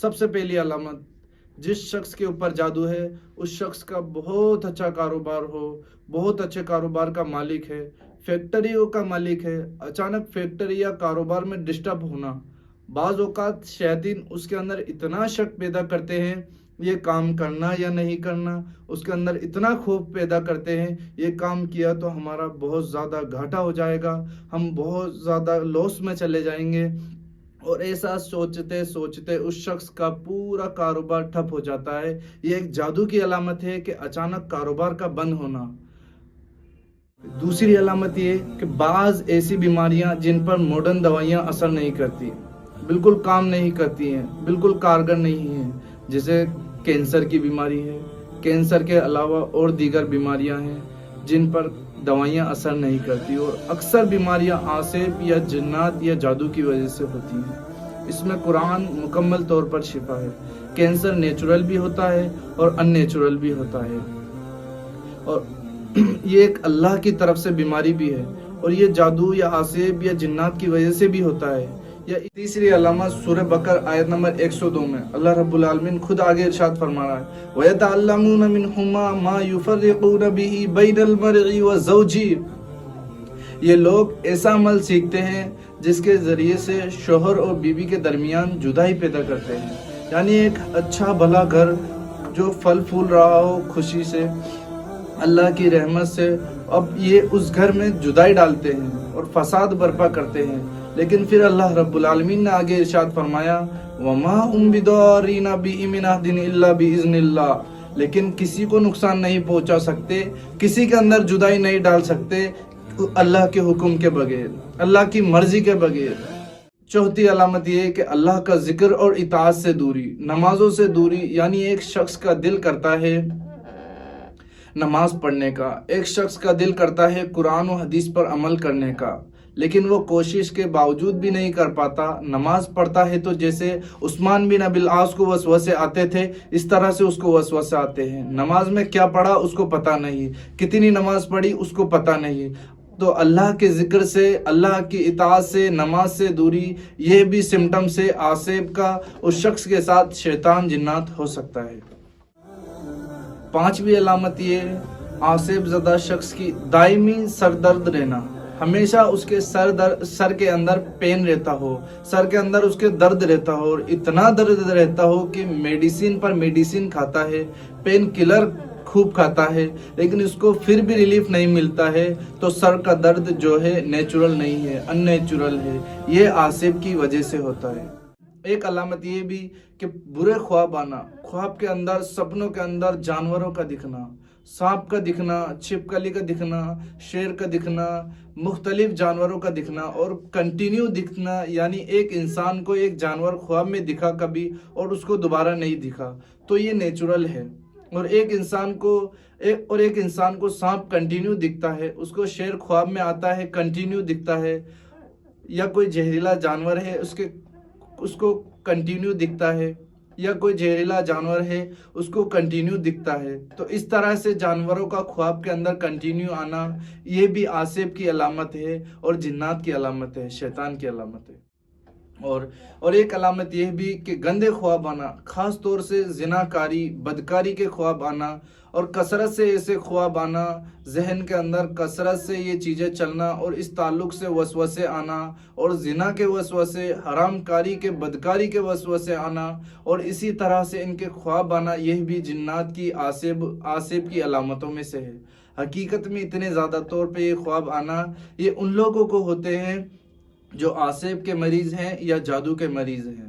سب سے پہلی علامت، جس شخص کے اوپر جادو ہے اس شخص کا بہت اچھا کاروبار ہو، بہت اچھے کاروبار کا مالک ہے، فیکٹریوں کا مالک ہے، اچانک فیکٹری یا کاروبار میں ڈسٹرب ہونا۔ بعض اوقات شیاطین اس کے اندر اتنا شک پیدا کرتے ہیں یہ کام کرنا یا نہیں کرنا، اس کے اندر اتنا خوف پیدا کرتے ہیں یہ کام کیا تو ہمارا بہت زیادہ گھاٹا ہو جائے گا، ہم بہت زیادہ لاس میں چلے جائیں گے، اور ایسا سوچتے سوچتے اس شخص کا پورا کاروبار ٹھپ ہو جاتا ہے۔ یہ ایک جادو کی علامت ہے کہ اچانک کاروبار کا بند ہونا۔ دوسری علامت یہ کہ بعض ایسی بیماریاں جن پر ماڈرن دوائیاں اثر نہیں کرتی، بالکل کام نہیں کرتی ہیں، بالکل کارگر نہیں ہیں، جیسے کینسر کی بیماری ہے۔ کینسر کے علاوہ اور دیگر بیماریاں ہیں جن پر دوائیاں اثر نہیں کرتی، اور اکثر بیماریاں عاصف یا جنات یا جادو کی وجہ سے ہوتی ہیں۔ اس میں قرآن مکمل طور پر شفا ہے۔ کینسر نیچرل بھی ہوتا ہے اور ان نیچرل بھی ہوتا ہے، اور یہ ایک اللہ کی طرف سے بیماری بھی ہے، اور یہ جادو یا عاصف یا جنات کی وجہ سے بھی ہوتا ہے۔ یا تیسری علامت سورہ بقر آیت نمبر 102 میں اللہ رب العالمین خود آگے ارشاد فرما رہا ہے، وَيَتَعَلَّمُونَ مِنْهُمَا مَا يُفَرِّقُونَ بِهِ بَيْنَ الْمَرْءِ وَزَوْجِهِ۔ یہ لوگ ایسا عمل سیکھتے ہیں جس کے ذریعے سے شوہر اور بیوی کے درمیان جدائی پیدا کرتے ہیں، یعنی ایک اچھا بھلا گھر جو پھل پھول رہا ہو خوشی سے اللہ کی رحمت سے، اب یہ اس گھر میں جدائی ڈالتے ہیں اور فساد برپا کرتے ہیں۔ لیکن پھر اللہ رب العالمین نے آگے ارشاد فرمایا، وَمَا هُمْ بِضَارِّينَ بِهِ مِنْ أَحَدٍ إِلَّا بِإِذْنِ اللَّهِ، لیکن کسی کو نقصان نہیں پہنچا سکتے، کسی کے اندر جدائی نہیں ڈال سکتے اللہ کے حکم کے بغیر، اللہ کی مرضی کے بغیر۔ چوتھی علامت یہ ہے کہ اللہ کا ذکر اور اطاعت سے دوری، نمازوں سے دوری، یعنی ایک شخص کا دل کرتا ہے نماز پڑھنے کا، ایک شخص کا دل کرتا ہے قرآن و حدیث پر عمل کرنے کا، لیکن وہ کوشش کے باوجود بھی نہیں کر پاتا۔ نماز پڑھتا ہے تو جیسے عثمان بن ابی العاص کو وسوسے آتے تھے اس طرح سے اس کو وسوسے آتے ہیں۔ نماز میں کیا پڑھا اس کو پتہ نہیں، کتنی نماز پڑھی اس کو پتہ نہیں۔ تو اللہ کے ذکر سے، اللہ کی اطاعت سے، نماز سے دوری، یہ بھی سمٹم سے عاصب کا اس شخص کے ساتھ شیطان جنات ہو سکتا ہے۔ پانچویں علامت یہ ہے عاصب زدہ شخص کی دائمی سر درد رہنا، ہمیشہ اس کے سر کے اندر پین رہتا ہو، سر کے اندر اس کے درد رہتا ہو، اور اتنا درد رہتا ہو کہ میڈیسن پر میڈیسن کھاتا ہے، پین کلر خوب کھاتا ہے، لیکن اس کو پھر بھی ریلیف نہیں ملتا ہے، تو سر کا درد جو ہے نیچرل نہیں ہے، ان نیچرل ہے، یہ عاصب کی وجہ سے ہوتا ہے۔ ایک علامت یہ بھی کہ برے خواب آنا، خواب کے اندر، سپنوں کے اندر جانوروں کا دکھنا، سانپ کا دکھنا، چھپکلی کا دکھنا، شیر کا دکھنا، مختلف جانوروں کا دکھنا، اور کنٹینیو دکھنا، یعنی ایک انسان کو ایک جانور خواب میں دکھا کبھی اور اس کو دوبارہ نہیں دکھا، تو یہ نیچرل ہے۔ اور ایک انسان کو سانپ کنٹینیو دکھتا ہے، اس کو شیر خواب میں آتا ہے کنٹینیو دکھتا ہے، یا کوئی زہریلا جانور ہے اس کو کنٹینیو دکھتا ہے، یا کوئی زہریلا جانور ہے اس کو کنٹینیو دکھتا ہے، تو اس طرح سے جانوروں کا خواب کے اندر کنٹینیو آنا یہ بھی عاصب کی علامت ہے، اور جنات کی علامت ہے، شیطان کی علامت ہے۔ اور ایک علامت یہ بھی کہ گندے خواب آنا، خاص طور سے زناکاری، بدکاری کے خواب آنا، اور کثرت سے ایسے خواب آنا، ذہن کے اندر کثرت سے یہ چیزیں چلنا، اور اس تعلق سے وسوسے آنا، اور زنا کے وسوسے، حرام کاری کے، بدکاری کے وسوسے آنا، اور اسی طرح سے ان کے خواب آنا، یہ بھی جنات کی عاصب کی علامتوں میں سے ہے۔ حقیقت میں اتنے زیادہ طور پہ یہ خواب آنا یہ ان لوگوں کو ہوتے ہیں جو عاصب کے مریض ہیں یا جادو کے مریض ہیں۔